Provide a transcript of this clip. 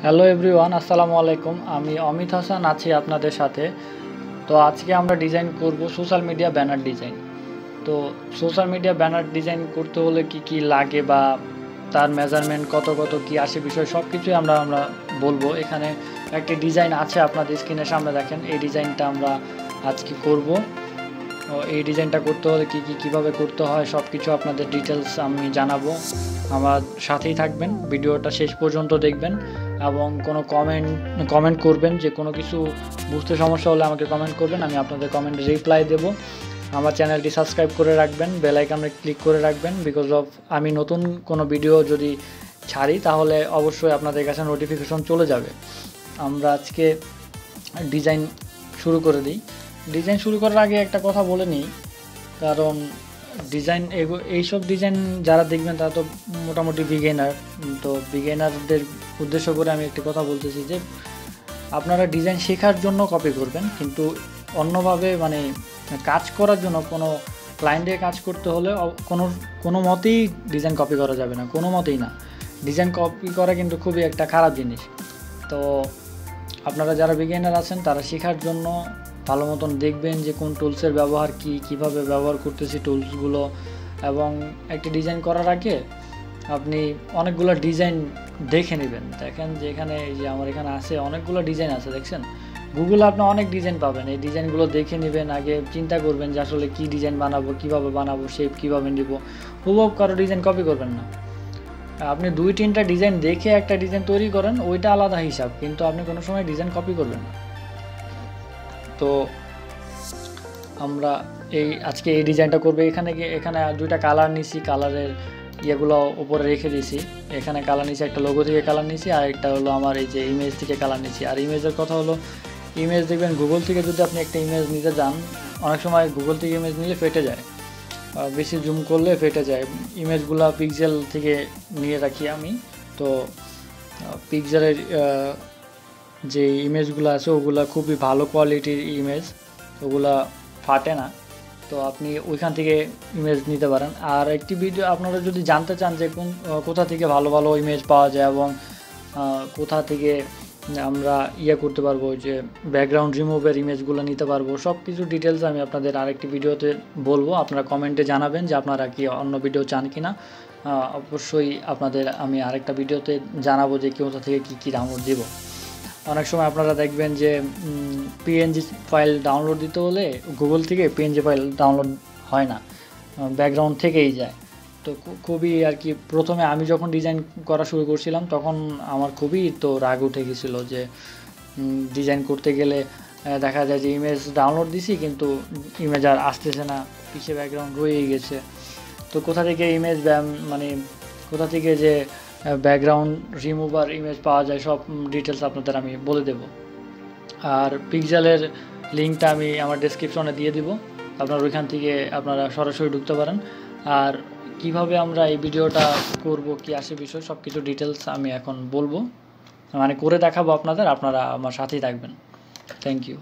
Hello everyone, আসসালামু আলাইকুম। আমি অমিত হাসান আছি আপনাদের সাথে। তো আজকে আমরা ডিজাইন করব সোশ্যাল মিডিয়া ব্যানার ডিজাইন। তো সোশ্যাল মিডিয়া ব্যানার ডিজাইন করতে হলে কি কি লাগে বা তার মেজারমেন্ট কত কি আসে বিষয় সব কিছুই আমরা বলবো। এখানে একটি ডিজাইন আছে আপনাদের স্ক্রিনের সামনে দেখেন, এই ডিজাইনটা আমরা আজকে করব। এই ডিজাইনটা করতে হলে কীভাবে করতে হয় সব কিছু আপনাদের ডিটেলস আমি জানাবো। আমার সাথেই থাকবেন, ভিডিওটা শেষ পর্যন্ত দেখবেন এবং কোনো কমেন্ট করবেন, যে কোনো কিছু বুঝতে সমস্যা হলে আমাকে কমেন্ট করবেন, আমি আপনাদের কমেন্টে রিপ্লাই দেবো। আমার চ্যানেলটি সাবস্ক্রাইব করে রাখবেন, বেল আইকনে ক্লিক করে রাখবেন, বিকজ অফ আমি নতুন কোনো ভিডিও যদি ছাড়ি তাহলে অবশ্যই আপনাদের কাছে নোটিফিকেশন চলে যাবে। আমরা আজকে ডিজাইন শুরু করে দিই। ডিজাইন শুরু করার আগে একটা কথা বলে নিই, কারণ ডিজাইন এইসব ডিজাইন যারা দেখবেন তারা তো মোটামুটি বিগিনার। তো বিগিনারদের উদ্দেশ্য করে আমি একটি কথা বলতেছি যে আপনারা ডিজাইন শেখার জন্য কপি করবেন, কিন্তু অন্যভাবে মানে কাজ করার জন্য কোনো ক্লায়েন্টের কাজ করতে হলে কোনো মতেই ডিজাইন কপি করা যাবে না, কোনো মতেই না। ডিজাইন কপি করা কিন্তু খুবই একটা খারাপ জিনিস। তো আপনারা যারা বিগিনার আছেন তারা শেখার জন্য ভালো মতন দেখবেন যে কোন টুলসের ব্যবহার কীভাবে ব্যবহার করতেছি টুলসগুলো, এবং একটি ডিজাইন করার আগে আপনি অনেকগুলো ডিজাইন দেখে নেবেন। দেখেন যে এখানে যে আমার এখানে আছে অনেকগুলো ডিজাইন আছে, দেখছেন গুগলে আপনি অনেক ডিজাইন পাবেন। এই ডিজাইনগুলো দেখে নেবেন, আগে চিন্তা করবেন যে আসলে কী ডিজাইন বানাবো, কীভাবে বানাবো, শেপ কীভাবে নিব। হুবহু কারো ডিজাইন কপি করবেন না। আপনি 2-3টা ডিজাইন দেখে একটা ডিজাইন তৈরি করেন, ওইটা আলাদা হিসাব, কিন্তু আপনি কোনো সময় ডিজাইন কপি করবেন না। তো আমরা আজকে এই ডিজাইনটা করবো। এখানে 2টা কালার নিছি, কালারের ইয়েগুলো উপরে রেখে দিয়েছি। এখানে কালার নিছি, একটা লোগো থেকে কালার নিছি, আর একটা হলো আমার এই যে ইমেজ থেকে কালার নিছি। আর ইমেজের কথা হলো, ইমেজ দেখবেন গুগল থেকে যদি আপনি একটা ইমেজ নিতে যান, অনেক সময় গুগল থেকে ইমেজ নিলে ফেটে যায়, বেশি জুম করলে ফেটে যায়। ইমেজগুলো পিক্সেল থেকে নিয়ে রাখি আমি। তো পিক্সেলের যে ইমেজগুলো আছে ওগুলো খুবই ভালো কোয়ালিটির ইমেজ, ওগুলা ফাটে না। তো আপনি ওইখান থেকে ইমেজ নিতে পারেন। আর একটি ভিডিও আপনারা যদি জানতে চান যে কোথা থেকে ভালো ইমেজ পাওয়া যায় এবং কোথা থেকে আমরা করতে পারবো, যে ব্যাকগ্রাউন্ড রিমুভের ইমেজগুলো নিতে পারবো, সব কিছু ডিটেলস আমি আপনাদের আরেকটি ভিডিওতে বলবো। আপনারা কমেন্টে জানাবেন যে আপনারা কি অন্য ভিডিও চান কি না। অবশ্যই আপনাদের আমি আরেকটা ভিডিওতে জানাবো যে কোথা থেকে কী ডাউনলোড দেবো। অনেক সময় আপনারা দেখবেন যে পিএনজি ফাইল ডাউনলোড দিতে হলে গুগল থেকে পিএনজি ফাইল ডাউনলোড হয় না, ব্যাকগ্রাউন্ড থেকেই যায়। তো খুবই আর কি, প্রথমে আমি যখন ডিজাইন করা শুরু করছিলাম তখন আমার খুবই তো রাগ উঠে গেছিলো যে ডিজাইন করতে গেলে দেখা যায় যে ইমেজ ডাউনলোড দিছি কিন্তু ইমেজ আর আসতেছে না, পিছিয়ে ব্যাকগ্রাউন্ড রয়েই গেছে। তো কোথা থেকে ইমেজ কোথা থেকে যে ব্যাকগ্রাউন্ড রিমুভার ইমেজ পাওয়া যায় সব ডিটেলস আপনাদের আমি বলে দেব। আর পিক্সেলের লিঙ্কটা আমি আমার ডেসক্রিপশনে দিয়ে দিব, আপনারা ওইখান থেকে আপনারা সরাসরি ঢুকতে পারেন। আর কিভাবে আমরা এই ভিডিওটা করব, কি আসে বিষয় সব কিছু ডিটেলস আমি এখন বলবো, করে দেখাবো আপনারা আমার সাথেই থাকবেন। Thank you.